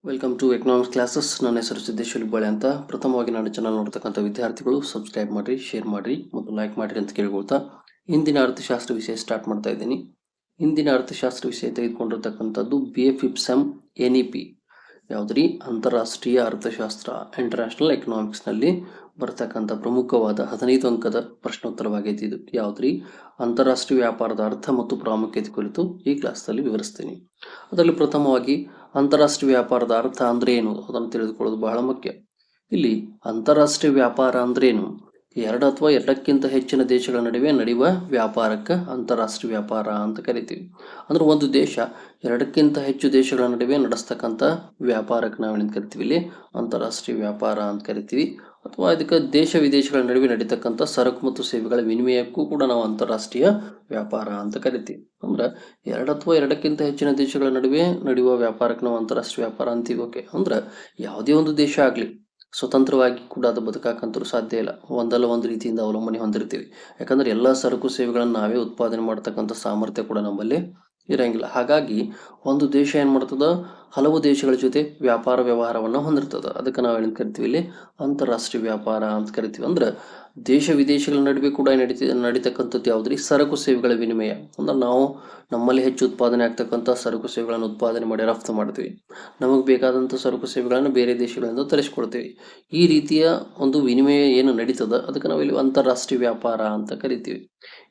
Welcome to economics classes. ನನ್ನ ಹೆಸರು ಸಿದ್ದೇಶ್ ಹುಲಿಬಾಳೆ ಅಂತ. ಪ್ರಥಮವಾಗಿ ನನ್ನ ಚಾನಲ್ ನೋಡ್ತಕ್ಕಂಥ ವಿದ್ಯಾರ್ಥಿಗಳು ಸಬ್ಸ್ಕ್ರೈಬ್ ಮಾಡಿರಿ, ಶೇರ್ ಮಾಡಿರಿ ಮತ್ತು ಲೈಕ್ ಮಾಡಿರಿ ಅಂತ ಕೇಳ್ಕೊಳ್ತಾ ಇಂದಿನ ಅರ್ಥಶಾಸ್ತ್ರ ವಿಷಯ ಸ್ಟಾರ್ಟ್ ಮಾಡ್ತಾ ಇದ್ದೀನಿ. ಇಂದಿನ ಅರ್ಥಶಾಸ್ತ್ರ ವಿಷಯ ತೆಗೆದುಕೊಂಡಿರ್ತಕ್ಕಂಥದ್ದು BA NEP ಯಾವುದ್ರಿ ಅಂತಾರಾಷ್ಟ್ರೀಯ ಅರ್ಥಶಾಸ್ತ್ರ, ಇಂಟರ್ನ್ಯಾಷನಲ್ ಎಕನಾಮಿಕ್ಸ್ನಲ್ಲಿ ಬರ್ತಕ್ಕಂಥ ಪ್ರಮುಖವಾದ 15 ಅಂಕದ ಪ್ರಶ್ನೋತ್ತರವಾಗೈತಿ. ಇದು ಯಾವುದ್ರಿ ಅಂತಾರಾಷ್ಟ್ರೀಯ ವ್ಯಾಪಾರದ ಅರ್ಥ ಮತ್ತು ಪ್ರಾಮುಖ್ಯತೆ ಕುರಿತು ಈ ಕ್ಲಾಸ್ನಲ್ಲಿ ವಿವರಿಸ್ತೀನಿ. ಅದರಲ್ಲಿ ಪ್ರಥಮವಾಗಿ ಅಂತಾರಾಷ್ಟ್ರೀಯ ವ್ಯಾಪಾರದ ಅರ್ಥ ಅಂದ್ರೆ ಏನು ಅದನ್ನು ತಿಳಿದುಕೊಳ್ಳೋದು ಬಹಳ ಮುಖ್ಯ. ಇಲ್ಲಿ ಅಂತಾರಾಷ್ಟ್ರೀಯ ವ್ಯಾಪಾರ ಅಂದ್ರೇನು? ಎರಡು ಅಥವಾ ಎರಡಕ್ಕಿಂತ ಹೆಚ್ಚಿನ ದೇಶಗಳ ನಡುವೆ ನಡೆಯುವ ವ್ಯಾಪಾರಕ್ಕೆ ಅಂತಾರಾಷ್ಟ್ರೀಯ ವ್ಯಾಪಾರ ಅಂತ ಕರಿತೀವಿ. ಅಂದ್ರೆ ಒಂದು ದೇಶ ಎರಡಕ್ಕಿಂತ ಹೆಚ್ಚು ದೇಶಗಳ ನಡುವೆ ನಡೆಸ್ತಕ್ಕಂಥ ವ್ಯಾಪಾರಕ್ಕೆ ನಾವೇನು ಕರಿತೀವಿ, ಇಲ್ಲಿ ಅಂತಾರಾಷ್ಟ್ರೀಯ ವ್ಯಾಪಾರ ಅಂತ ಕರಿತೀವಿ. ಅಥವಾ ಇದಕ್ಕೆ ದೇಶ ವಿದೇಶಗಳ ನಡುವೆ ನಡೀತಕ್ಕಂಥ ಸರಕು ಮತ್ತು ಸೇವೆಗಳ ವಿನಿಮಯಕ್ಕೂ ಕೂಡ ನಾವು ಅಂತಾರಾಷ್ಟ್ರೀಯ ವ್ಯಾಪಾರ ಅಂತ ಕರಿತೀವಿ. ಅಂದ್ರೆ ಎರಡು ಅಥವಾ ಎರಡಕ್ಕಿಂತ ಹೆಚ್ಚಿನ ದೇಶಗಳ ನಡುವೆ ನಡೆಯುವ ವ್ಯಾಪಾರಕ್ಕೆ ನಾವು ಅಂತಾರಾಷ್ಟ್ರೀಯ ವ್ಯಾಪಾರ ಅಂತೀವಿ. ಓಕೆ, ಅಂದ್ರೆ ಯಾವುದೇ ಒಂದು ದೇಶ ಆಗಲಿ ಸ್ವತಂತ್ರವಾಗಿ ಕೂಡ ಅದು ಬದುಕಾಕಂತರೂ ಸಾಧ್ಯ ಇಲ್ಲ. ಒಂದಲ್ಲ ಒಂದು ರೀತಿಯಿಂದ ಅವಲಂಬನೆ ಹೊಂದಿರ್ತೀವಿ. ಯಾಕಂದ್ರೆ ಎಲ್ಲ ಸರಕು ಸೇವೆಗಳನ್ನು ನಾವೇ ಉತ್ಪಾದನೆ ಮಾಡ್ತಕ್ಕಂಥ ಸಾಮರ್ಥ್ಯ ಕೂಡ ನಮ್ಮಲ್ಲಿ ಇರಂಗಿಲ್ಲ. ಹಾಗಾಗಿ ಒಂದು ದೇಶ ಏನ್ ಮಾಡ್ತದ, ಹಲವು ದೇಶಗಳ ಜೊತೆ ವ್ಯಾಪಾರ ವ್ಯವಹಾರವನ್ನು ಹೊಂದಿರ್ತದ. ಅದಕ್ಕೆ ನಾವು ಏನು ಕರಿತೀವಿ, ಇಲ್ಲಿ ಅಂತಾರಾಷ್ಟ್ರೀಯ ವ್ಯಾಪಾರ ಅಂತ ಕರಿತೀವಿ. ಅಂದ್ರೆ ದೇಶ ವಿದೇಶಗಳ ನಡುವೆ ಕೂಡ ನಡೀತಕ್ಕಂಥದ್ದು ಯಾವುದ್ರಿ ಸರಕು ಸೇವೆಗಳ ವಿನಿಮಯ. ಅಂದ್ರೆ ನಾವು ನಮ್ಮಲ್ಲಿ ಹೆಚ್ಚು ಉತ್ಪಾದನೆ ಆಗ್ತಕ್ಕಂಥ ಸರಕು ಸೇವೆಗಳನ್ನು ಉತ್ಪಾದನೆ ಮಾಡಿ ರಫ್ತು ಮಾಡ್ತೀವಿ. ನಮಗೆ ಬೇಕಾದಂಥ ಸರಕು ಸೇವೆಗಳನ್ನು ಬೇರೆ ದೇಶಗಳಿಂದ ತರಿಸ್ಕೊಡ್ತೀವಿ. ಈ ರೀತಿಯ ಒಂದು ವಿನಿಮಯ ಏನು ನಡೀತದ ಅದಕ್ಕೆ ನಾವಿಲ್ಲಿ ಅಂತಾರಾಷ್ಟ್ರೀಯ ವ್ಯಾಪಾರ ಅಂತ ಕರಿತೀವಿ.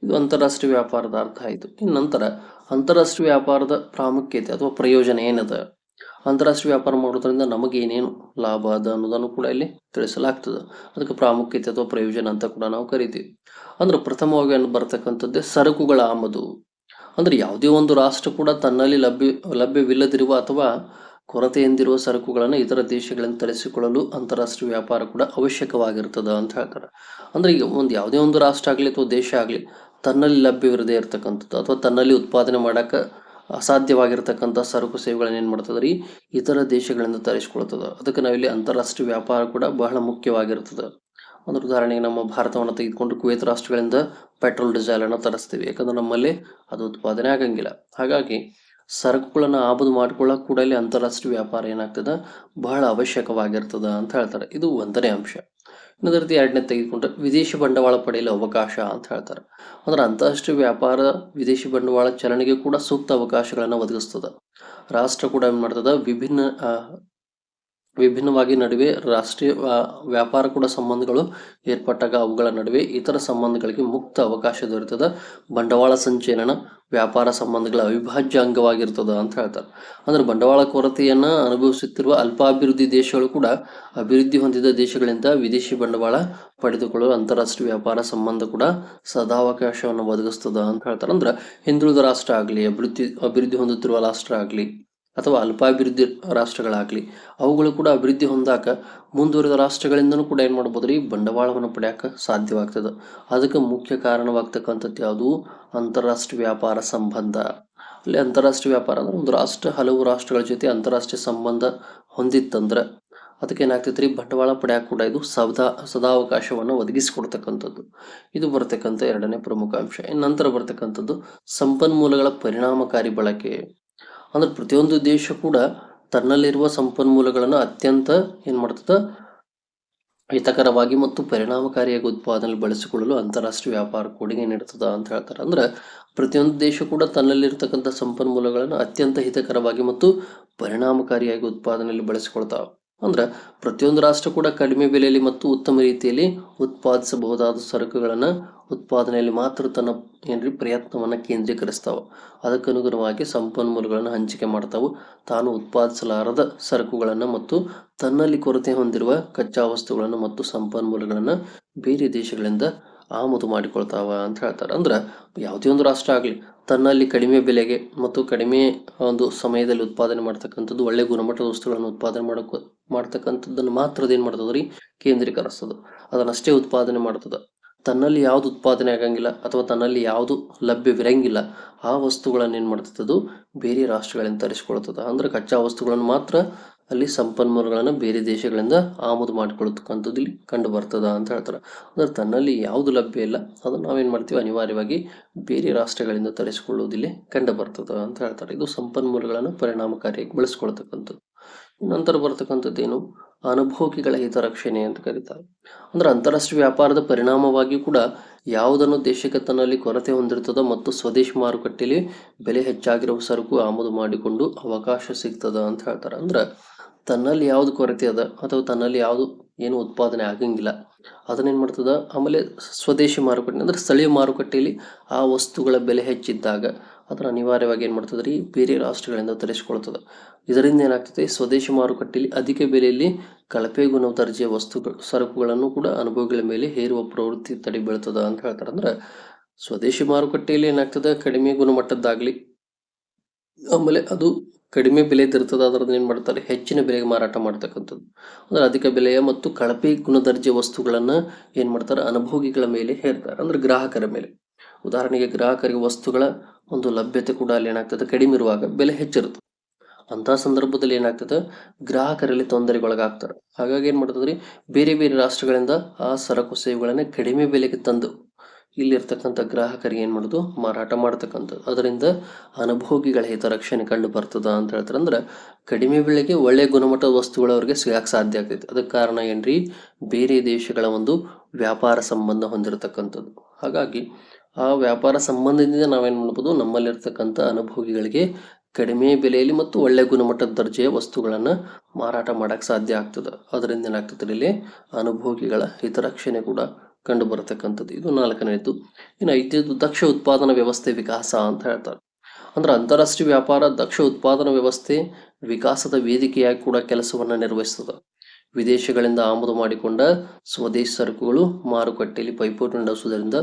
ಇದು ಅಂತಾರಾಷ್ಟ್ರೀಯ ವ್ಯಾಪಾರದ ಅರ್ಥ ಆಯಿತು. ಇನ್ನು ನಂತರ ಅಂತಾರಾಷ್ಟ್ರೀಯ ವ್ಯಾಪಾರದ ಪ್ರಾಮುಖ್ಯತೆ ಅಥವಾ ಪ್ರಯೋಜನ ಏನದ, ಅಂತಾರಾಷ್ಟ್ರೀಯ ವ್ಯಾಪಾರ ಮಾಡೋದ್ರಿಂದ ನಮಗೆ ಏನೇನು ಲಾಭ ಅದ ಅನ್ನೋದನ್ನು ಕೂಡ ಇಲ್ಲಿ ತಿಳಿಸಲಾಗ್ತದೆ. ಅದಕ್ಕೆ ಪ್ರಾಮುಖ್ಯತೆ ಅಥವಾ ಪ್ರಯೋಜನ ಅಂತ ಕೂಡ ನಾವು ಕರಿತೀವಿ. ಅಂದ್ರೆ ಪ್ರಥಮವಾಗಿ ಬರ್ತಕ್ಕಂಥದ್ದೇ ಸರಕುಗಳ ಆಮದು. ಅಂದ್ರೆ ಯಾವುದೇ ಒಂದು ರಾಷ್ಟ್ರ ಕೂಡ ತನ್ನಲ್ಲಿ ಲಭ್ಯವಿಲ್ಲದಿರುವ ಅಥವಾ ಕೊರತೆಯಿಂದಿರುವ ಸರಕುಗಳನ್ನು ಇತರ ದೇಶಗಳಿಂದ ತರಿಸಿಕೊಳ್ಳಲು ಅಂತಾರಾಷ್ಟ್ರೀಯ ವ್ಯಾಪಾರ ಕೂಡ ಅವಶ್ಯಕವಾಗಿರ್ತದ ಅಂತ ಹೇಳ್ತಾರೆ. ಅಂದ್ರೆ ಈಗ ಯಾವುದೇ ಒಂದು ರಾಷ್ಟ್ರ ಆಗಲಿ ಅಥವಾ ದೇಶ ಆಗಲಿ ತನ್ನಲ್ಲಿ ಲಭ್ಯವಿರದೇ ಇರತಕ್ಕಂಥದ್ದು ಅಥವಾ ತನ್ನಲ್ಲಿ ಉತ್ಪಾದನೆ ಮಾಡಕ್ಕೆ ಅಸಾಧ್ಯವಾಗಿರ್ತಕ್ಕಂಥ ಸರಕು ಸೇವೆಗಳನ್ನ ಏನು ಮಾಡ್ತದ್ರಿ, ಇತರ ದೇಶಗಳಿಂದ ತರಿಸ್ಕೊಳ್ತದ. ಅದಕ್ಕೆ ನಾವಿಲ್ಲಿ ಅಂತಾರಾಷ್ಟ್ರೀಯ ವ್ಯಾಪಾರ ಕೂಡ ಬಹಳ ಮುಖ್ಯವಾಗಿರ್ತದೆ. ಒಂದು ಉದಾಹರಣೆಗೆ ನಮ್ಮ ಭಾರತವನ್ನು ತೆಗೆದುಕೊಂಡು ಕುವೈತ್ ರಾಷ್ಟ್ರಗಳಿಂದ ಪೆಟ್ರೋಲ್, ಡೀಸೆಲ್ ಅನ್ನು ತರಿಸ್ತೀವಿ. ಯಾಕಂದ್ರೆ ನಮ್ಮಲ್ಲಿ ಅದು ಉತ್ಪಾದನೆ ಆಗಂಗಿಲ್ಲ. ಹಾಗಾಗಿ ಸರಕುಗಳನ್ನು ಆಮದು ಮಾಡ್ಕೊಳ್ಳೋಕೆ ಕೂಡ ಇಲ್ಲಿ ಅಂತಾರಾಷ್ಟ್ರೀಯ ವ್ಯಾಪಾರ ಏನಾಗ್ತದೆ, ಬಹಳ ಅವಶ್ಯಕವಾಗಿರ್ತದ ಅಂತ ಹೇಳ್ತಾರೆ. ಇದು ಒಂದನೇ ಅಂಶ. ಇನ್ನೊಂದು ರೀತಿ ಎರಡನೇ ತೆಗೆದುಕೊಂಡ್ರೆ ವಿದೇಶಿ ಬಂಡವಾಳ ಪಡೆಯಲು ಅವಕಾಶ ಅಂತ ಹೇಳ್ತಾರೆ. ಅಂದ್ರೆ ಅಂತಾರಾಷ್ಟ್ರೀಯ ವ್ಯಾಪಾರ ವಿದೇಶಿ ಬಂಡವಾಳ ಚಲನೆಗೆ ಕೂಡ ಸೂಕ್ತ ಅವಕಾಶಗಳನ್ನು ಒದಗಿಸ್ತದೆ. ರಾಷ್ಟ್ರ ಕೂಡ ಏನು ಮಾಡ್ತದ, ವಿಭಿನ್ನವಾಗಿ ನಡುವೆ ರಾಷ್ಟ್ರೀಯ ವ್ಯಾಪಾರ ಕೂಡ ಸಂಬಂಧಗಳು ಏರ್ಪಟ್ಟಾಗ ಅವುಗಳ ನಡುವೆ ಇತರ ಸಂಬಂಧಗಳಿಗೆ ಮುಕ್ತ ಅವಕಾಶ ದೊರೆತದ. ಬಂಡವಾಳ ಸಂಚಲನ ವ್ಯಾಪಾರ ಸಂಬಂಧಗಳ ಅವಿಭಾಜ್ಯ ಅಂಗವಾಗಿರ್ತದ ಅಂತ ಹೇಳ್ತಾರೆ. ಅಂದ್ರೆ ಬಂಡವಾಳ ಕೊರತೆಯನ್ನ ಅನುಭವಿಸುತ್ತಿರುವ ಅಲ್ಪಾಭಿವೃದ್ಧಿ ದೇಶಗಳು ಕೂಡ ಅಭಿವೃದ್ಧಿ ಹೊಂದಿದ ದೇಶಗಳಿಂದ ವಿದೇಶಿ ಬಂಡವಾಳ ಪಡೆದುಕೊಳ್ಳಲು ಅಂತಾರಾಷ್ಟ್ರೀಯ ವ್ಯಾಪಾರ ಸಂಬಂಧ ಕೂಡ ಸದಾವಕಾಶವನ್ನು ಒದಗಿಸ್ತದ ಅಂತ ಹೇಳ್ತಾರೆ. ಅಂದ್ರೆ ಹಿಂದುಳಿದ ರಾಷ್ಟ್ರ ಆಗಲಿ, ಅಭಿವೃದ್ಧಿ ಹೊಂದುತ್ತಿರುವ ರಾಷ್ಟ್ರ ಆಗಲಿ ಅಥವಾ ಅಲ್ಪಾಭಿವೃದ್ಧಿ ರಾಷ್ಟ್ರಗಳಾಗಲಿ ಅವುಗಳು ಕೂಡ ಅಭಿವೃದ್ಧಿ ಹೊಂದಾಕ ಮುಂದುವರಿದ ರಾಷ್ಟ್ರಗಳಿಂದನೂ ಕೂಡ ಏನು ಮಾಡ್ಬೋದ್ರಿ, ಬಂಡವಾಳವನ್ನು ಪಡೆಯಕ್ಕೆ ಸಾಧ್ಯವಾಗ್ತದೆ. ಅದಕ್ಕೆ ಮುಖ್ಯ ಕಾರಣವಾಗ್ತಕ್ಕಂಥದ್ದು ಯಾವುದು, ಅಂತಾರಾಷ್ಟ್ರೀಯ ವ್ಯಾಪಾರ ಸಂಬಂಧ. ಅಲ್ಲಿ ಅಂತಾರಾಷ್ಟ್ರೀಯ ವ್ಯಾಪಾರ ಅಂದ್ರೆ ಒಂದು ರಾಷ್ಟ್ರ ಹಲವು ರಾಷ್ಟ್ರಗಳ ಜೊತೆ ಅಂತಾರಾಷ್ಟ್ರೀಯ ಸಂಬಂಧ ಹೊಂದಿತ್ತಂದ್ರೆ ಅದಕ್ಕೆ ಏನಾಗ್ತೈತ್ರಿ, ಬಂಡವಾಳ ಪಡೆಯಕ್ಕೆ ಕೂಡ ಇದು ಸದಾವಕಾಶವನ್ನು ಒದಗಿಸಿಕೊಡ್ತಕ್ಕಂಥದ್ದು. ಇದು ಬರ್ತಕ್ಕಂಥ ಎರಡನೇ ಪ್ರಮುಖ ಅಂಶ. ಇನ್ನು ನಂತರ ಬರ್ತಕ್ಕಂಥದ್ದು ಸಂಪನ್ಮೂಲಗಳ ಪರಿಣಾಮಕಾರಿ ಬಳಕೆ. ಅಂದ್ರೆ ಪ್ರತಿಯೊಂದು ದೇಶ ಕೂಡ ತನ್ನಲ್ಲಿರುವ ಸಂಪನ್ಮೂಲಗಳನ್ನು ಅತ್ಯಂತ ಏನ್ ಮಾಡ್ತದ, ಹಿತಕರವಾಗಿ ಮತ್ತು ಪರಿಣಾಮಕಾರಿಯಾಗಿ ಉತ್ಪಾದನೆ ಬಳಸಿಕೊಳ್ಳಲು ಅಂತಾರಾಷ್ಟ್ರೀಯ ವ್ಯಾಪಾರ ಕೊಡುಗೆ ನೀಡುತ್ತದ ಅಂತ ಹೇಳ್ತಾರೆ. ಅಂದ್ರೆ ಪ್ರತಿಯೊಂದು ದೇಶ ಕೂಡ ತನ್ನಲ್ಲಿರ್ತಕ್ಕಂಥ ಸಂಪನ್ಮೂಲಗಳನ್ನು ಅತ್ಯಂತ ಹಿತಕರವಾಗಿ ಮತ್ತು ಪರಿಣಾಮಕಾರಿಯಾಗಿ ಉತ್ಪಾದನೆಯಲ್ಲಿ ಬಳಸಿಕೊಳ್ತಾವ. ಅಂದ್ರೆ ಪ್ರತಿಯೊಂದು ರಾಷ್ಟ್ರ ಕೂಡ ಕಡಿಮೆ ಬೆಲೆಯಲ್ಲಿ ಮತ್ತು ಉತ್ತಮ ರೀತಿಯಲ್ಲಿ ಉತ್ಪಾದಿಸಬಹುದಾದ ಸರಕುಗಳನ್ನು ಉತ್ಪಾದನೆಯಲ್ಲಿ ಮಾತ್ರ ತನ್ನ ಪ್ರಯತ್ನವನ್ನು ಕೇಂದ್ರೀಕರಿಸ್ತಾವ. ಅದಕ್ಕನುಗುಣವಾಗಿ ಸಂಪನ್ಮೂಲಗಳನ್ನು ಹಂಚಿಕೆ ಮಾಡ್ತಾವು. ತಾನು ಉತ್ಪಾದಿಸಲಾರದ ಸರಕುಗಳನ್ನು ಮತ್ತು ತನ್ನಲ್ಲಿ ಕೊರತೆ ಹೊಂದಿರುವ ಕಚ್ಚಾ ವಸ್ತುಗಳನ್ನು ಮತ್ತು ಸಂಪನ್ಮೂಲಗಳನ್ನು ಬೇರೆ ದೇಶಗಳಿಂದ ಆಮದು ಮಾಡಿಕೊಳ್ತಾವ ಅಂತ ಹೇಳ್ತಾರೆ. ಅಂದ್ರೆ ಯಾವುದೇ ಒಂದು ರಾಷ್ಟ್ರ ಆಗಲಿ ತನ್ನಲ್ಲಿ ಕಡಿಮೆ ಬೆಲೆಗೆ ಮತ್ತು ಕಡಿಮೆ ಒಂದು ಸಮಯದಲ್ಲಿ ಉತ್ಪಾದನೆ ಮಾಡ್ತಕ್ಕಂಥದ್ದು, ಒಳ್ಳೆ ಗುಣಮಟ್ಟದ ವಸ್ತುಗಳನ್ನು ಉತ್ಪಾದನೆ ಮಾಡ್ತಕ್ಕಂಥದ್ದನ್ನು ಮಾತ್ರ ಅದೇನು ಮಾಡ್ತದ್ರಿ, ಕೇಂದ್ರೀಕರಿಸ್ತದ. ಅದನ್ನಷ್ಟೇ ಉತ್ಪಾದನೆ ಮಾಡ್ತದ. ತನ್ನಲ್ಲಿ ಯಾವುದು ಉತ್ಪಾದನೆ ಆಗಂಗಿಲ್ಲ ಅಥವಾ ತನ್ನಲ್ಲಿ ಯಾವುದು ಲಭ್ಯವಿರಂಗಿಲ್ಲ ಆ ವಸ್ತುಗಳನ್ನು ಏನು ಮಾಡ್ತದದು ಬೇರೆ ರಾಷ್ಟ್ರಗಳಿಂದ ತರಿಸ್ಕೊಳ್ತದ. ಅಂದ್ರೆ ಕಚ್ಚಾ ವಸ್ತುಗಳನ್ನು ಮಾತ್ರ ಅಲ್ಲಿ ಸಂಪನ್ಮೂಲಗಳನ್ನು ಬೇರೆ ದೇಶಗಳಿಂದ ಆಮದು ಮಾಡಿಕೊಳ್ಳತಕ್ಕಂಥದ್ದು ಇಲ್ಲಿ ಕಂಡು ಬರ್ತದ ಅಂತ ಹೇಳ್ತಾರೆ. ಅಂದ್ರೆ ತನ್ನಲ್ಲಿ ಯಾವುದು ಲಭ್ಯ ಇಲ್ಲ ಅದನ್ನು ನಾವೇನು ಮಾಡ್ತೀವಿ, ಅನಿವಾರ್ಯವಾಗಿ ಬೇರೆ ರಾಷ್ಟ್ರಗಳಿಂದ ತರಿಸಿಕೊಳ್ಳುವುದಿಲ್ಲಿ ಕಂಡು ಬರ್ತದ ಅಂತ ಹೇಳ್ತಾರೆ. ಇದು ಸಂಪನ್ಮೂಲಗಳನ್ನು ಪರಿಣಾಮಕಾರಿಯಾಗಿ ಬಳಸ್ಕೊಳ್ತಕ್ಕಂಥದ್ದು. ನಂತರ ಬರ್ತಕ್ಕಂಥದ್ದೇನು ಅನುಭೋಗಿಗಳ ಹಿತರಕ್ಷಣೆ ಅಂತ ಕರೀತಾರೆ. ಅಂದ್ರೆ ಅಂತಾರಾಷ್ಟ್ರೀಯ ವ್ಯಾಪಾರದ ಪರಿಣಾಮವಾಗಿ ಕೂಡ ಯಾವುದನ್ನು ದೇಶಕ್ಕೆ ತನ್ನಲ್ಲಿ ಕೊರತೆ ಹೊಂದಿರ್ತದೋ ಮತ್ತು ಸ್ವದೇಶಿ ಮಾರುಕಟ್ಟೆಯಲ್ಲಿ ಬೆಲೆ ಹೆಚ್ಚಾಗಿರುವ ಸರಕು ಆಮದು ಮಾಡಿಕೊಂಡು ಅವಕಾಶ ಸಿಗ್ತದ ಅಂತ ಹೇಳ್ತಾರೆ. ಅಂದ್ರೆ ತನ್ನಲ್ಲಿ ಯಾವ್ದು ಕೊರತೆ ಅದ ಅಥವಾ ತನ್ನಲ್ಲಿ ಯಾವುದು ಏನು ಉತ್ಪಾದನೆ ಆಗಂಗಿಲ್ಲ ಅದನ್ನೇನು ಮಾಡ್ತದ, ಆಮೇಲೆ ಸ್ವದೇಶಿ ಮಾರುಕಟ್ಟೆ ಅಂದ್ರೆ ಸ್ಥಳೀಯ ಮಾರುಕಟ್ಟೆಯಲ್ಲಿ ಆ ವಸ್ತುಗಳ ಬೆಲೆ ಹೆಚ್ಚಿದ್ದಾಗ ಅದರ ಅನಿವಾರ್ಯವಾಗಿ ಏನು ಮಾಡ್ತದೆ ರೀ, ಬೇರೆ ರಾಷ್ಟ್ರಗಳಿಂದ ತರಿಸ್ಕೊಳ್ತದೆ. ಇದರಿಂದ ಏನಾಗ್ತದೆ, ಸ್ವದೇಶಿ ಮಾರುಕಟ್ಟೆಯಲ್ಲಿ ಅಧಿಕ ಬೆಲೆಯಲ್ಲಿ ಕಳಪೆ ಗುಣ ದರ್ಜೆಯ ಸರಕುಗಳನ್ನು ಕೂಡ ಅನುಭವಗಳ ಮೇಲೆ ಹೇರುವ ಪ್ರವೃತ್ತಿ ತಡೆ ಬೀಳ್ತದ ಅಂತ ಹೇಳ್ತಾರೆ. ಅಂದ್ರೆ ಸ್ವದೇಶಿ ಮಾರುಕಟ್ಟೆಯಲ್ಲಿ ಏನಾಗ್ತದೆ, ಕಡಿಮೆ ಗುಣಮಟ್ಟದ್ದಾಗ್ಲಿ ಆಮೇಲೆ ಅದು ಕಡಿಮೆ ಬೆಲೆದಿರ್ತದೆ, ಅದರದ್ದು ಏನು ಮಾಡ್ತಾರೆ, ಹೆಚ್ಚಿನ ಬೆಲೆಗೆ ಮಾರಾಟ ಮಾಡ್ತಕ್ಕಂಥದ್ದು. ಅಂದ್ರೆ ಅಧಿಕ ಬೆಲೆಯ ಮತ್ತು ಕಳಪೆ ಗುಣದರ್ಜೆ ವಸ್ತುಗಳನ್ನು ಏನು ಮಾಡ್ತಾರೆ, ಅನುಭೋಗಿಗಳ ಮೇಲೆ ಹೇರ್ತಾರೆ, ಅಂದ್ರೆ ಗ್ರಾಹಕರ ಮೇಲೆ. ಉದಾಹರಣೆಗೆ ಗ್ರಾಹಕರಿಗೆ ವಸ್ತುಗಳ ಒಂದು ಲಭ್ಯತೆ ಕೂಡ ಅಲ್ಲಿ ಏನಾಗ್ತದೆ, ಕಡಿಮೆ ಇರುವಾಗ ಬೆಲೆ ಹೆಚ್ಚಿರುತ್ತೆ. ಅಂತಹ ಸಂದರ್ಭದಲ್ಲಿ ಏನಾಗ್ತದೆ, ಗ್ರಾಹಕರಲ್ಲಿ ತೊಂದರೆಗೊಳಗಾಗ್ತಾರೆ. ಹಾಗಾಗಿ ಏನು ಮಾಡ್ತದ್ರಿ, ಬೇರೆ ಬೇರೆ ರಾಷ್ಟ್ರಗಳಿಂದ ಆ ಸರಕು ಸೇವೆಗಳನ್ನ ಕಡಿಮೆ ಬೆಲೆಗೆ ತಂದು ಇಲ್ಲಿರ್ತಕ್ಕಂಥ ಗ್ರಾಹಕರಿಗೆ ಏನು ಮಾಡೋದು, ಮಾರಾಟ ಮಾಡ್ತಕ್ಕಂಥದ್ದು. ಅದರಿಂದ ಅನುಭೋಗಿಗಳ ಹಿತರಕ್ಷಣೆ ಕಂಡು ಬರ್ತದ ಅಂತ ಹೇಳ್ತಾರೆ. ಅಂದ್ರೆ ಕಡಿಮೆ ಬೆಲೆಗೆ ಒಳ್ಳೆ ಗುಣಮಟ್ಟದ ವಸ್ತುಗಳು ಅವ್ರಿಗೆ ಸಿಗಕ್ಕೆ ಸಾಧ್ಯ ಆಗ್ತೈತಿ. ಅದಕ್ಕೆ ಕಾರಣ ಏನ್ರಿ, ಬೇರೆ ದೇಶಗಳ ಒಂದು ವ್ಯಾಪಾರ ಸಂಬಂಧ ಹೊಂದಿರತಕ್ಕಂಥದ್ದು. ಹಾಗಾಗಿ ಆ ವ್ಯಾಪಾರ ಸಂಬಂಧದಿಂದ ನಾವೇನು ಮಾಡ್ಬೋದು, ನಮ್ಮಲ್ಲಿರ್ತಕ್ಕಂಥ ಅನುಭೋಗಿಗಳಿಗೆ ಕಡಿಮೆ ಬೆಲೆಯಲ್ಲಿ ಮತ್ತು ಒಳ್ಳೆ ಗುಣಮಟ್ಟದ ದರ್ಜೆಯ ವಸ್ತುಗಳನ್ನು ಮಾರಾಟ ಮಾಡಕ್ಕೆ ಸಾಧ್ಯ ಆಗ್ತದೆ. ಅದರಿಂದ ಏನಾಗ್ತದೆ, ಇಲ್ಲಿ ಅನುಭೋಗಿಗಳ ಹಿತರಕ್ಷಣೆ ಕೂಡ ಕಂಡು ಬರತಕ್ಕಂಥದ್ದು. ಇದು 4ನೇದು. ಇನ್ನು 5ನೇದು ದಕ್ಷ ಉತ್ಪಾದನಾ ವ್ಯವಸ್ಥೆ ವಿಕಾಸ ಅಂತ ಹೇಳ್ತಾರೆ. ಅಂದ್ರೆ ಅಂತಾರಾಷ್ಟ್ರೀಯ ವ್ಯಾಪಾರ ದಕ್ಷ ಉತ್ಪಾದನಾ ವ್ಯವಸ್ಥೆ ವಿಕಾಸದ ವೇದಿಕೆಯಾಗಿ ಕೂಡ ಕೆಲಸವನ್ನ ನಿರ್ವಹಿಸ್ತದೆ. ವಿದೇಶಗಳಿಂದ ಆಮದು ಮಾಡಿಕೊಂಡ ಸ್ವದೇಶಿ ಸರಕುಗಳು ಮಾರುಕಟ್ಟೆಯಲ್ಲಿ ಪೈಪೋಟಿ ನಡೆಸುವುದರಿಂದ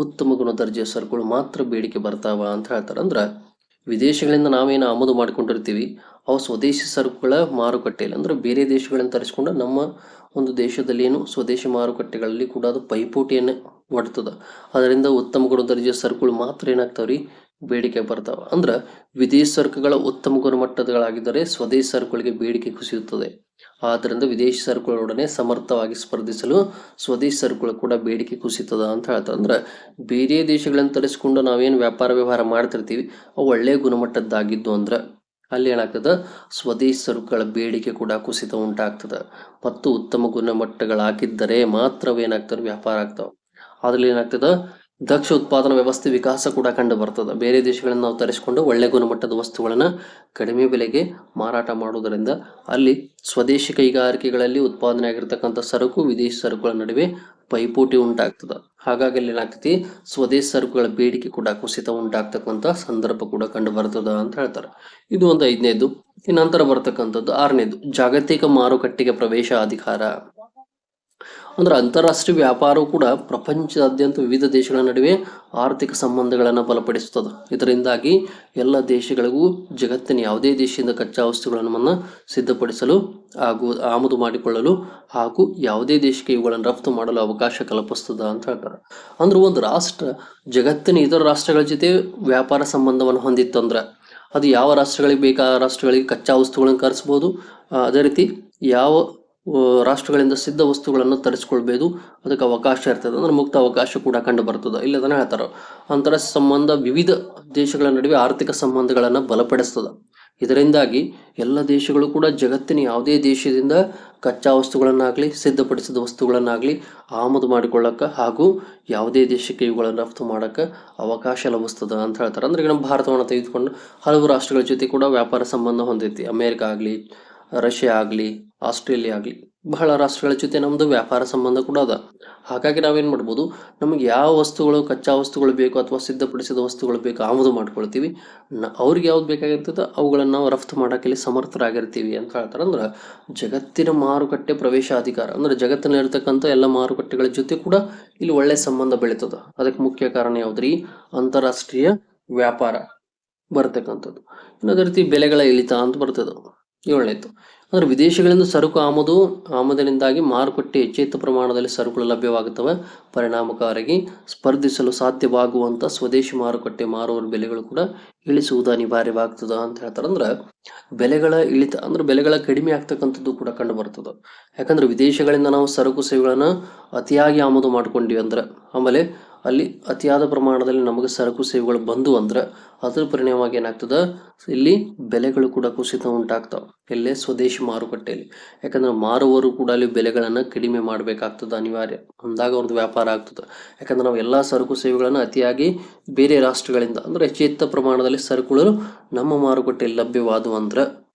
ಉತ್ತಮ ಗುಣದರ್ಜೆಯ ಸರಕುಗಳು ಮಾತ್ರ ಬೇಡಿಕೆ ಬರ್ತಾವ ಅಂತ ಹೇಳ್ತಾರೆ. ಅಂದ್ರೆ ವಿದೇಶಗಳಿಂದ ನಾವೇನು ಆಮದು ಮಾಡಿಕೊಂಡಿರ್ತೀವಿ ಅವು ಸ್ವದೇಶಿ ಸರಕುಗಳ ಮಾರುಕಟ್ಟೆಯಲ್ಲಿ ಅಂದ್ರೆ ಬೇರೆ ದೇಶಗಳಿಂದ ತರಿಸ್ಕೊಂಡು ನಮ್ಮ ಒಂದು ದೇಶದಲ್ಲಿ ಏನು ಸ್ವದೇಶಿ ಮಾರುಕಟ್ಟೆಗಳಲ್ಲಿ ಕೂಡ ಅದು ಪೈಪೋಟಿಯನ್ನು ಒಡ್ತದ. ಅದರಿಂದ ಉತ್ತಮ ಗುಣದರ್ಜೆಯ ಸರಕುಗಳು ಮಾತ್ರ ಏನಾಗ್ತಾವ್ರಿ, ಬೇಡಿಕೆ ಬರ್ತಾವ. ಅಂದ್ರೆ ವಿದೇಶಿ ಸರಕುಗಳ ಉತ್ತಮ ಗುಣಮಟ್ಟಗಳಾಗಿದ್ದರೆ ಸ್ವದೇಶಿ ಸರಕುಗಳಿಗೆ ಬೇಡಿಕೆ ಕುಸಿಯುತ್ತದೆ. ಆದ್ದರಿಂದ ವಿದೇಶಿ ಸರಕುಗಳೊಡನೆ ಸಮರ್ಥವಾಗಿ ಸ್ಪರ್ಧಿಸಲು ಸ್ವದೇಶಿ ಸರಕುಗಳು ಕೂಡ ಬೇಡಿಕೆ ಕುಸಿತದ ಅಂತ ಹೇಳ್ತಾರೆ. ಅಂದ್ರೆ ಬೇರೆ ದೇಶಗಳನ್ನು ತರಿಸ್ಕೊಂಡು ನಾವೇನು ವ್ಯಾಪಾರ ವ್ಯವಹಾರ ಮಾಡ್ತಿರ್ತೀವಿ ಅವು ಒಳ್ಳೆಯ ಗುಣಮಟ್ಟದ್ದಾಗಿದ್ದು ಅಂದ್ರೆ ಅಲ್ಲಿ ಏನಾಗ್ತದೆ, ಸ್ವದೇಶಿ ಸರಕುಗಳ ಬೇಡಿಕೆ ಕೂಡ ಕುಸಿತ ಉಂಟಾಗ್ತದೆ. ಮತ್ತು ಉತ್ತಮ ಗುಣಮಟ್ಟಗಳಾಗಿದ್ದರೆ ಮಾತ್ರವೇನಾಗ್ತದೆ, ವ್ಯಾಪಾರ ಆಗ್ತಾವೆ. ಅದ್ರಲ್ಲಿ ಏನಾಗ್ತದೆ, ದಕ್ಷ ಉತ್ಪಾದನಾ ವ್ಯವಸ್ಥೆ ವಿಕಾಸ ಕೂಡ ಕಂಡು ಬರ್ತದೆ. ಬೇರೆ ದೇಶಗಳಿಂದ ನಾವು ತರಿಸಿಕೊಂಡು ಒಳ್ಳೆ ಗುಣಮಟ್ಟದ ವಸ್ತುಗಳನ್ನು ಕಡಿಮೆ ಬೆಲೆಗೆ ಮಾರಾಟ ಮಾಡುವುದರಿಂದ ಅಲ್ಲಿ ಸ್ವದೇಶಿ ಕೈಗಾರಿಕೆಗಳಲ್ಲಿ ಉತ್ಪಾದನೆ ಆಗಿರ್ತಕ್ಕಂಥ ಸರಕು ವಿದೇಶಿ ಸರಕುಗಳ ನಡುವೆ ಪೈಪೋಟಿ ಉಂಟಾಗ್ತದೆ. ಹಾಗಾಗಿ ಅಲ್ಲಿ ಏನಾಗ್ತೈತಿ, ಸ್ವದೇಶಿ ಸರಕುಗಳ ಬೇಡಿಕೆ ಕೂಡ ಕುಸಿತ ಉಂಟಾಗ್ತಕ್ಕಂಥ ಸಂದರ್ಭ ಕೂಡ ಕಂಡು ಬರ್ತದ ಅಂತ ಹೇಳ್ತಾರೆ. ಇದು ಒಂದು 5ನೇದು. ಈ ನಂತರ ಬರ್ತಕ್ಕಂಥದ್ದು 6ನೇದು ಜಾಗತಿಕ ಮಾರುಕಟ್ಟೆಗೆ ಪ್ರವೇಶ ಅಧಿಕಾರ. ಅಂದ್ರೆ ಅಂತಾರಾಷ್ಟ್ರೀಯ ವ್ಯಾಪಾರವು ಕೂಡ ಪ್ರಪಂಚದಾದ್ಯಂತ ವಿವಿಧ ದೇಶಗಳ ನಡುವೆ ಆರ್ಥಿಕ ಸಂಬಂಧಗಳನ್ನು ಬಲಪಡಿಸುತ್ತದೆ. ಇದರಿಂದಾಗಿ ಎಲ್ಲ ದೇಶಗಳಿಗೂ ಜಗತ್ತಿನ ಯಾವುದೇ ದೇಶದಿಂದ ಕಚ್ಚಾ ವಸ್ತುಗಳನ್ನು ಸಿದ್ಧಪಡಿಸಲು ಹಾಗೂ ಆಮದು ಮಾಡಿಕೊಳ್ಳಲು ಹಾಗೂ ಯಾವುದೇ ದೇಶಕ್ಕೆ ಇವುಗಳನ್ನು ರಫ್ತು ಮಾಡಲು ಅವಕಾಶ ಕಲ್ಪಿಸ್ತದ ಅಂತ ಹೇಳ್ತಾರೆ. ಅಂದ್ರೆ ಒಂದು ರಾಷ್ಟ್ರ ಜಗತ್ತಿನ ಇತರ ರಾಷ್ಟ್ರಗಳ ಜೊತೆ ವ್ಯಾಪಾರ ಸಂಬಂಧವನ್ನು ಹೊಂದಿತ್ತಂದ್ರೆ ಅದು ಯಾವ ರಾಷ್ಟ್ರಗಳಿಗೆ ಬೇಕಾ ಆ ರಾಷ್ಟ್ರಗಳಿಗೆ ಕಚ್ಚಾ ವಸ್ತುಗಳನ್ನು ಕರೆಸ್ಬೋದು. ಅದೇ ರೀತಿ ಯಾವ ರಾಷ್ಟ್ರಗಳಿಂದ ಸಿದ್ಧ ವಸ್ತುಗಳನ್ನು ತರಿಸ್ಕೊಳ್ಬೋದು, ಅದಕ್ಕೆ ಅವಕಾಶ ಇರ್ತದೆ. ಅಂದ್ರೆ ಮುಕ್ತ ಅವಕಾಶ ಕೂಡ ಕಂಡು ಬರ್ತದೆ. ಇಲ್ಲಿ ಅದನ್ನ ಹೇಳ್ತಾರೆ, ಅಂತಾರಾಷ್ಟ್ರೀಯ ಸಂಬಂಧ ವಿವಿಧ ದೇಶಗಳ ನಡುವೆ ಆರ್ಥಿಕ ಸಂಬಂಧಗಳನ್ನು ಬಲಪಡಿಸ್ತದೆ. ಇದರಿಂದಾಗಿ ಎಲ್ಲ ದೇಶಗಳು ಕೂಡ ಜಗತ್ತಿನ ಯಾವುದೇ ದೇಶದಿಂದ ಕಚ್ಚಾ ವಸ್ತುಗಳನ್ನಾಗಲಿ ಸಿದ್ಧಪಡಿಸಿದ ವಸ್ತುಗಳನ್ನಾಗಲಿ ಆಮದು ಮಾಡಿಕೊಳ್ಳಕ್ಕೆ ಹಾಗೂ ಯಾವುದೇ ದೇಶಕ್ಕೆ ಇವುಗಳನ್ನು ರಫ್ತು ಮಾಡೋಕ್ಕೆ ಅವಕಾಶ ಲಭಿಸ್ತದೆ ಅಂತ ಹೇಳ್ತಾರೆ. ಅಂದ್ರೆ ಈಗ ನಮ್ಮ ಭಾರತವನ್ನು ತೆಗೆದುಕೊಂಡು ಹಲವು ರಾಷ್ಟ್ರಗಳ ಜೊತೆ ಕೂಡ ವ್ಯಾಪಾರ ಸಂಬಂಧ ಹೊಂದೈತಿ. ಅಮೇರಿಕಾ ಆಗಲಿ, ರಷ್ಯಾ ಆಗಲಿ, ಆಸ್ಟ್ರೇಲಿಯಾ ಆಗಲಿ, ಬಹಳ ರಾಷ್ಟ್ರಗಳ ಜೊತೆ ನಮ್ಮದು ವ್ಯಾಪಾರ ಸಂಬಂಧ ಕೂಡ ಅದ. ಹಾಗಾಗಿ ನಾವೇನು ಮಾಡ್ಬೋದು, ನಮಗೆ ಯಾವ ವಸ್ತುಗಳು ಕಚ್ಚಾ ವಸ್ತುಗಳು ಬೇಕು ಅಥವಾ ಸಿದ್ಧಪಡಿಸಿದ ವಸ್ತುಗಳು ಬೇಕು ಆಮದು ಮಾಡ್ಕೊಳ್ತೀವಿ, ಅವ್ರಿಗೆ ಯಾವ್ದು ಬೇಕಾಗಿರ್ತದೆ ಅವುಗಳನ್ನು ನಾವು ರಫ್ತು ಮಾಡೋಕ್ಕೆ ಸಮರ್ಥರಾಗಿರ್ತೀವಿ ಅಂತ ಹೇಳ್ತಾರೆ. ಅಂದ್ರೆ ಜಗತ್ತಿನ ಮಾರುಕಟ್ಟೆ ಪ್ರವೇಶ ಅಧಿಕಾರ ಅಂದ್ರೆ ಜಗತ್ತಿನಲ್ಲಿರ್ತಕ್ಕಂಥ ಎಲ್ಲ ಮಾರುಕಟ್ಟೆಗಳ ಜೊತೆ ಕೂಡ ಇಲ್ಲಿ ಒಳ್ಳೆ ಸಂಬಂಧ ಬೆಳೀತದೆ. ಅದಕ್ಕೆ ಮುಖ್ಯ ಕಾರಣ ಯಾವ್ದ್ರಿ, ಅಂತಾರಾಷ್ಟ್ರೀಯ ವ್ಯಾಪಾರ ಬರ್ತಕ್ಕಂಥದ್ದು. ಇನ್ನು ಅದೇ ರೀತಿ ಬೆಲೆಗಳ ಇಳಿತ ಅಂತ ಬರ್ತದೆ 7ನೇದು. ಅಂದ್ರೆ ವಿದೇಶಗಳಿಂದ ಸರಕು ಆಮದಿನಿಂದಾಗಿ ಮಾರುಕಟ್ಟೆ ಹೆಚ್ಚೆಚ್ಚು ಪ್ರಮಾಣದಲ್ಲಿ ಸರಕುಗಳು ಲಭ್ಯವಾಗುತ್ತವೆ. ಪರಿಣಾಮಕಾರಿಯಾಗಿ ಸ್ಪರ್ಧಿಸಲು ಸಾಧ್ಯವಾಗುವಂತ ಸ್ವದೇಶಿ ಮಾರುಕಟ್ಟೆ ಮಾರುವವರ ಬೆಲೆಗಳು ಕೂಡ ಇಳಿಸುವುದು ಅನಿವಾರ್ಯವಾಗ್ತದ ಅಂತ ಹೇಳ್ತಾರೆ. ಅಂದ್ರೆ ಬೆಲೆಗಳ ಇಳಿತ ಅಂದ್ರೆ ಬೆಲೆಗಳ ಕಡಿಮೆ ಆಗ್ತಕ್ಕಂಥದ್ದು ಕೂಡ ಕಂಡು ಬರ್ತದೆ. ಯಾಕಂದ್ರೆ ವಿದೇಶಗಳಿಂದ ನಾವು ಸರಕು ಸೇವೆಗಳನ್ನ ಅತಿಯಾಗಿ ಆಮದು ಮಾಡ್ಕೊಂಡಿವಿ ಅಂದ್ರೆ, ಆಮೇಲೆ ಅಲ್ಲಿ ಅತಿಯಾದ ಪ್ರಮಾಣದಲ್ಲಿ ನಮಗೆ ಸರಕು ಸೇವೆಗಳು ಬಂದು ಅಂದ್ರೆ ಅದ್ರ ಪರಿಣಾಮವಾಗಿ ಏನಾಗ್ತದ, ಇಲ್ಲಿ ಬೆಲೆಗಳು ಕೂಡ ಕುಸಿತ ಉಂಟಾಗ್ತಾವ ಎಲ್ಲೇ ಸ್ವದೇಶಿ ಮಾರುಕಟ್ಟೆಯಲ್ಲಿ. ಯಾಕಂದ್ರೆ ಮಾರುವವರು ಕೂಡ ಅಲ್ಲಿ ಬೆಲೆಗಳನ್ನು ಕಡಿಮೆ ಮಾಡಬೇಕಾಗ್ತದೆ, ಅನಿವಾರ್ಯ. ಅಂದಾಗ ಅವ್ರದ್ದು ವ್ಯಾಪಾರ ಆಗ್ತದೆ. ಯಾಕಂದ್ರೆ ನಾವು ಎಲ್ಲ ಸರಕು ಸೇವೆಗಳನ್ನು ಅತಿಯಾಗಿ ಬೇರೆ ರಾಷ್ಟ್ರಗಳಿಂದ ಅಂದ್ರೆ ಹೆಚ್ಚೆತ್ತ ಪ್ರಮಾಣದಲ್ಲಿ ಸರಕುಗಳು ನಮ್ಮ ಮಾರುಕಟ್ಟೆಯಲ್ಲಿ ಲಭ್ಯವಾದವು ಅಂದ್ರೆ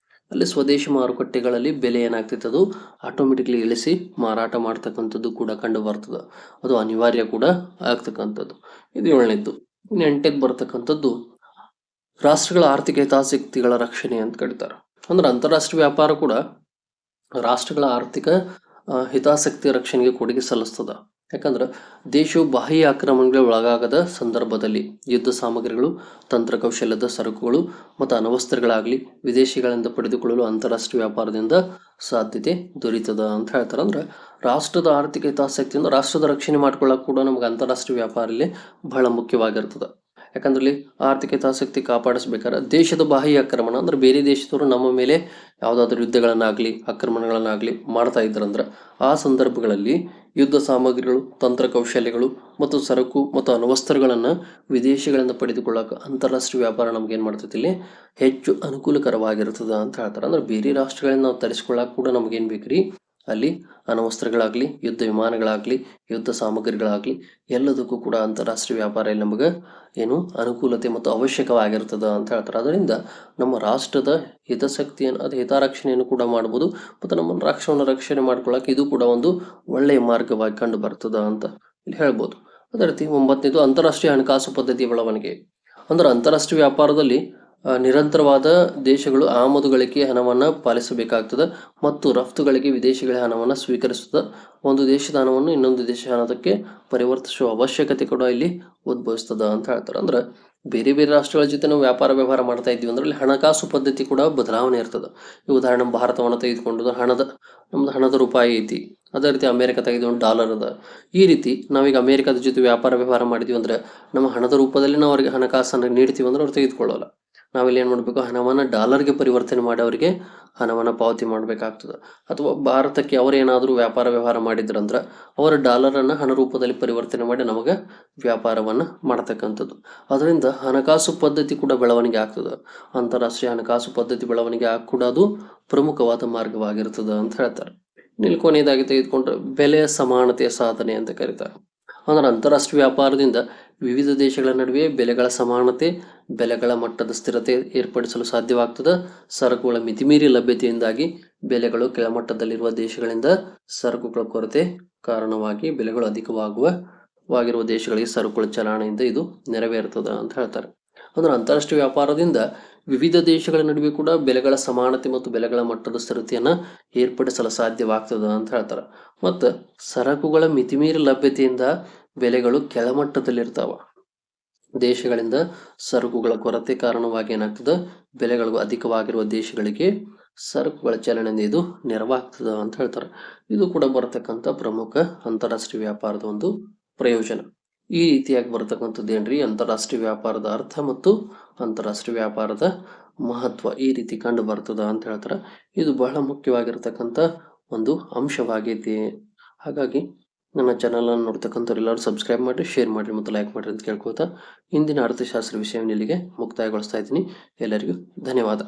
ಅಲ್ಲಿ ಸ್ವದೇಶಿ ಮಾರುಕಟ್ಟೆಗಳಲ್ಲಿ ಬೆಲೆ ಏನಾಗ್ತೈತೆ ಅದು ಆಟೋಮೆಟಿಕ್ಲಿ ಇಳಿಸಿ ಮಾರಾಟ ಮಾಡ್ತಕ್ಕಂಥದ್ದು ಕೂಡ ಕಂಡು ಬರ್ತದೆ. ಅದು ಅನಿವಾರ್ಯ ಕೂಡ ಆಗ್ತಕ್ಕಂಥದ್ದು. ಇದು 7ನೇದ್ದು. ಇನ್ನು 8ನೇದು ಬರ್ತಕ್ಕಂಥದ್ದು ರಾಷ್ಟ್ರಗಳ ಆರ್ಥಿಕ ಹಿತಾಸಕ್ತಿಗಳ ರಕ್ಷಣೆ ಅಂತ ಕರೀತಾರೆ. ಅಂದ್ರೆ ಅಂತಾರಾಷ್ಟ್ರೀಯ ವ್ಯಾಪಾರ ಕೂಡ ರಾಷ್ಟ್ರಗಳ ಆರ್ಥಿಕ ಹಿತಾಸಕ್ತಿ ರಕ್ಷಣೆಗೆ ಕೊಡುಗೆ ಸಲ್ಲಿಸ್ತದ. ಯಾಕಂದ್ರೆ ದೇಶವು ಬಾಹ್ಯ ಆಕ್ರಮಣಗಳಿಗೆ ಒಳಗಾಗದ ಸಂದರ್ಭದಲ್ಲಿ ಯುದ್ಧ ಸಾಮಗ್ರಿಗಳು, ತಂತ್ರಕೌಶಲ್ಯದ ಸರಕುಗಳು ಮತ್ತು ಅಣವಸ್ತ್ರಗಳಾಗಲಿ ವಿದೇಶಿಗಳಿಂದ ಪಡೆದುಕೊಳ್ಳಲು ಅಂತಾರಾಷ್ಟ್ರೀಯ ವ್ಯಾಪಾರದಿಂದ ಸಾಧ್ಯತೆ ದೊರೀತದ ಅಂತ ಹೇಳ್ತಾರೆ. ಅಂದ್ರೆ ರಾಷ್ಟ್ರದ ಆರ್ಥಿಕ ಹಿತಾಸಕ್ತಿಯಿಂದ ರಾಷ್ಟ್ರದ ರಕ್ಷಣೆ ಮಾಡ್ಕೊಳ್ಳೋಕೆ ಕೂಡ ನಮ್ಗೆ ಅಂತಾರಾಷ್ಟ್ರೀಯ ವ್ಯಾಪಾರಲ್ಲಿ ಬಹಳ ಮುಖ್ಯವಾಗಿರ್ತದೆ. ಯಾಕಂದ್ರೆ ಇಲ್ಲಿ ಆರ್ಥಿಕ ಹಿತಾಸಕ್ತಿ ಕಾಪಾಡಿಸ್ಬೇಕಾದ್ರೆ ದೇಶದ ಬಾಹ್ಯ ಆಕ್ರಮಣ ಅಂದ್ರೆ ಬೇರೆ ದೇಶದವರು ನಮ್ಮ ಮೇಲೆ ಯಾವುದಾದ್ರೂ ಯುದ್ಧಗಳನ್ನಾಗಲಿ ಆಕ್ರಮಣಗಳನ್ನಾಗಲಿ ಮಾಡ್ತಾ ಇದ್ರಂದ್ರೆ ಆ ಸಂದರ್ಭಗಳಲ್ಲಿ ಯುದ್ಧ ಸಾಮಗ್ರಿಗಳು, ತಂತ್ರಕೌಶಲ್ಯಗಳು ಮತ್ತು ಸರಕು ಮತ್ತು ಅಣವಸ್ತ್ರಗಳನ್ನು ವಿದೇಶಿಗಳಿಂದ ಪಡೆದುಕೊಳ್ಳೋಕೆ ಅಂತಾರಾಷ್ಟ್ರೀಯ ವ್ಯಾಪಾರ ನಮ್ಗೆ ಏನು ಮಾಡ್ತೈತಿ, ಇಲ್ಲಿ ಹೆಚ್ಚು ಅನುಕೂಲಕರವಾಗಿರ್ತದ ಅಂತ ಹೇಳ್ತಾರೆ. ಅಂದ್ರೆ ಬೇರೆ ರಾಷ್ಟ್ರಗಳಿಂದ ನಾವು ತರಿಸ್ಕೊಳ್ಳೋಕೆ ಕೂಡ ನಮ್ಗೇನು ಬೇಕ್ರಿ, ಅಲ್ಲಿ ಅಣವಸ್ತ್ರಗಳಾಗಲಿ ಯುದ್ಧ ವಿಮಾನಗಳಾಗಲಿ ಯುದ್ಧ ಸಾಮಗ್ರಿಗಳಾಗಲಿ ಎಲ್ಲದಕ್ಕೂ ಕೂಡ ಅಂತಾರಾಷ್ಟ್ರೀಯ ವ್ಯಾಪಾರ ಇಲ್ಲಿ ನಮಗೆ ಏನು ಅನುಕೂಲತೆ ಮತ್ತು ಅವಶ್ಯಕವಾಗಿರ್ತದ ಅಂತ ಹೇಳ್ತಾರೆ. ಅದರಿಂದ ನಮ್ಮ ರಾಷ್ಟ್ರದ ಹಿತಾಸಕ್ತಿಯನ್ನು ಅದು ಹಿತರಕ್ಷಣೆಯನ್ನು ಕೂಡ ಮಾಡ್ಬೋದು ಮತ್ತು ನಮ್ಮ ರಾಷ್ಟ್ರವನ್ನು ರಕ್ಷಣೆ ಮಾಡ್ಕೊಳ್ಳೋಕೆ ಇದು ಕೂಡ ಒಂದು ಒಳ್ಳೆಯ ಮಾರ್ಗವಾಗಿ ಕಂಡು ಬರ್ತದ ಅಂತ ಇಲ್ಲಿ ಹೇಳ್ಬೋದು. ಅದೇ ರೀತಿ 9ನೇದು ಅಂತಾರಾಷ್ಟ್ರೀಯ ಹಣಕಾಸು ಪದ್ಧತಿ ಬೆಳವಣಿಗೆ. ಅಂದ್ರೆ ಅಂತಾರಾಷ್ಟ್ರೀಯ ವ್ಯಾಪಾರದಲ್ಲಿ ನಿರಂತರವಾದ ದೇಶಗಳು ಆಮದುಗಳಿಗೆ ಹಣವನ್ನು ಪಾಲಿಸಬೇಕಾಗ್ತದೆ ಮತ್ತು ರಫ್ತುಗಳಿಗೆ ವಿದೇಶಿಗಳ ಹಣವನ್ನು ಸ್ವೀಕರಿಸುತ್ತದೆ. ಒಂದು ದೇಶದ ಹಣವನ್ನು ಇನ್ನೊಂದು ದೇಶದ ಹಣಕ್ಕೆ ಪರಿವರ್ತಿಸುವ ಅವಶ್ಯಕತೆ ಕೂಡ ಇಲ್ಲಿ ಉದ್ಭವಿಸ್ತದ ಅಂತ ಹೇಳ್ತಾರೆ. ಅಂದ್ರೆ ಬೇರೆ ಬೇರೆ ರಾಷ್ಟ್ರಗಳ ಜೊತೆ ನಾವು ವ್ಯವಹಾರ ಮಾಡ್ತಾ ಇದ್ದೀವಿ ಅಂದ್ರೆ ಅಲ್ಲಿ ಹಣಕಾಸು ಪದ್ಧತಿ ಕೂಡ ಬದಲಾವಣೆ ಇರ್ತದೆ. ಈ ಉದಾಹರಣೆ ಭಾರತವನ್ನು ತೆಗೆದುಕೊಂಡು ನಮ್ದು ಹಣದ ರೂಪಾಯಿ ಐತಿ, ಅದೇ ರೀತಿ ಅಮೆರಿಕ ತೆಗೆದುಕೊಂಡು ಡಾಲರ್ ಅದ. ಈ ರೀತಿ ನಾವೀಗ ಅಮೆರಿಕದ ಜೊತೆ ವ್ಯವಹಾರ ಮಾಡಿದ್ವಿ ಅಂದ್ರೆ ನಮ್ಮ ಹಣದ ರೂಪದಲ್ಲಿ ನಾವು ಅವ್ರಿಗೆ ಹಣಕಾಸನ್ನು ನೀಡ್ತೀವಿ ಅಂದ್ರೆ ಅವ್ರು ತೆಗೆದುಕೊಳ್ಳಲ್ಲ. ನಾವಿಲ್ಲಿ ಏನು ಮಾಡಬೇಕು, ಹಣವನ್ನು ಡಾಲರ್ಗೆ ಪರಿವರ್ತನೆ ಮಾಡಿ ಅವರಿಗೆ ಹಣವನ್ನು ಪಾವತಿ ಮಾಡಬೇಕಾಗ್ತದೆ. ಅಥವಾ ಭಾರತಕ್ಕೆ ಅವರೇನಾದರೂ ವ್ಯವಹಾರ ಮಾಡಿದ್ರಂದ್ರೆ ಅವರ ಡಾಲರನ್ನು ಹಣ ರೂಪದಲ್ಲಿ ಪರಿವರ್ತನೆ ಮಾಡಿ ನಮಗೆ ವ್ಯಾಪಾರವನ್ನು ಮಾಡ್ತಕ್ಕಂಥದ್ದು. ಅದರಿಂದ ಹಣಕಾಸು ಪದ್ಧತಿ ಕೂಡ ಬೆಳವಣಿಗೆ ಆಗ್ತದೆ. ಅಂತಾರಾಷ್ಟ್ರೀಯ ಹಣಕಾಸು ಪದ್ಧತಿ ಬೆಳವಣಿಗೆ ಕೂಡ ಅದು ಪ್ರಮುಖವಾದ ಮಾರ್ಗವಾಗಿರ್ತದೆ ಅಂತ ಹೇಳ್ತಾರೆ. ಇಲ್ಲಿ ಕೊನೆಯದಾಗಿ ತೆಗೆದುಕೊಂಡ್ರೆ ಬೆಲೆಯ ಸಮಾನತೆಯ ಸಾಧನೆ ಅಂತ ಕರೀತಾರೆ. ಅಂದ್ರೆ ಅಂತಾರಾಷ್ಟ್ರೀಯ ವ್ಯಾಪಾರದಿಂದ ವಿವಿಧ ದೇಶಗಳ ನಡುವೆ ಬೆಲೆಗಳ ಸಮಾನತೆ, ಬೆಲೆಗಳ ಮಟ್ಟದ ಸ್ಥಿರತೆ ಏರ್ಪಡಿಸಲು ಸಾಧ್ಯವಾಗ್ತದೆ. ಸರಕುಗಳ ಮಿತಿಮೀರಿ ಲಭ್ಯತೆಯಿಂದಾಗಿ ಬೆಲೆಗಳು ಕೆಳಮಟ್ಟದಲ್ಲಿರುವ ದೇಶಗಳಿಂದ ಸರಕುಗಳ ಕೊರತೆ ಕಾರಣವಾಗಿ ಬೆಲೆಗಳು ಅಧಿಕವಾಗಿರುವ ದೇಶಗಳಿಗೆ ಸರಕುಗಳ ಚಲಾವಣೆಯಿಂದ ಇದು ನೆರವೇರ್ತದೆ ಅಂತ ಹೇಳ್ತಾರೆ. ಅಂದ್ರೆ ಅಂತಾರಾಷ್ಟ್ರೀಯ ವ್ಯಾಪಾರದಿಂದ ವಿವಿಧ ದೇಶಗಳ ನಡುವೆ ಕೂಡ ಬೆಲೆಗಳ ಸಮಾನತೆ ಮತ್ತು ಬೆಲೆಗಳ ಮಟ್ಟದ ಸ್ಥಿರತೆಯನ್ನು ಏರ್ಪಡಿಸಲು ಸಾಧ್ಯವಾಗ್ತದೆ ಅಂತ ಹೇಳ್ತಾರೆ. ಮತ್ತು ಸರಕುಗಳ ಮಿತಿಮೀರಿ ಲಭ್ಯತೆಯಿಂದ ಬೆಲೆಗಳು ಕೆಳಮಟ್ಟದಲ್ಲಿರ್ತಾವ. ದೇಶಗಳಿಂದ ಸರಕುಗಳ ಕೊರತೆ ಕಾರಣವಾಗಿ ಏನಾಗ್ತದೆ, ಬೆಲೆಗಳು ಅಧಿಕವಾಗಿರುವ ದೇಶಗಳಿಗೆ ಸರಕುಗಳ ಚಲನೆಯಿಂದ ಇದು ನೆರವಾಗ್ತದೆ ಅಂತ ಹೇಳ್ತಾರೆ. ಇದು ಕೂಡ ಬರತಕ್ಕಂಥ ಪ್ರಮುಖ ಅಂತಾರಾಷ್ಟ್ರೀಯ ವ್ಯಾಪಾರದ ಒಂದು ಪ್ರಯೋಜನ. ಈ ರೀತಿಯಾಗಿ ಬರತಕ್ಕಂಥದ್ದು ಏನ್ರಿ ಅಂತಾರಾಷ್ಟ್ರೀಯ ವ್ಯಾಪಾರದ ಅರ್ಥ ಮತ್ತು ಅಂತಾರಾಷ್ಟ್ರೀಯ ವ್ಯಾಪಾರದ ಮಹತ್ವ ಈ ರೀತಿ ಕಂಡು ಬರ್ತದ ಅಂತ ಹೇಳ್ತಾರೆ. ಇದು ಬಹಳ ಮುಖ್ಯವಾಗಿರ್ತಕ್ಕಂಥ ಒಂದು ಅಂಶವಾಗೈತಿ. ಹಾಗಾಗಿ ನನ್ನ ಚಾನಲನ್ನು ನೋಡ್ತಕ್ಕಂಥವ್ರು ಎಲ್ಲರೂ ಸಬ್ಸ್ಕ್ರೈಬ್ ಮಾಡಿ, ಶೇರ್ ಮಾಡಿ ಮತ್ತು ಲೈಕ್ ಮಾಡಿ ಅಂತ ಕೇಳ್ಕೊಳ್ತಾ ಇಂದಿನ ಅರ್ಥಶಾಸ್ತ್ರ ವಿಷಯವನ್ನು ಇಲ್ಲಿಗೆ ಮುಕ್ತಾಯಗೊಳಿಸ್ತಾ ಇದ್ದೀನಿ. ಎಲ್ಲರಿಗೂ ಧನ್ಯವಾದ.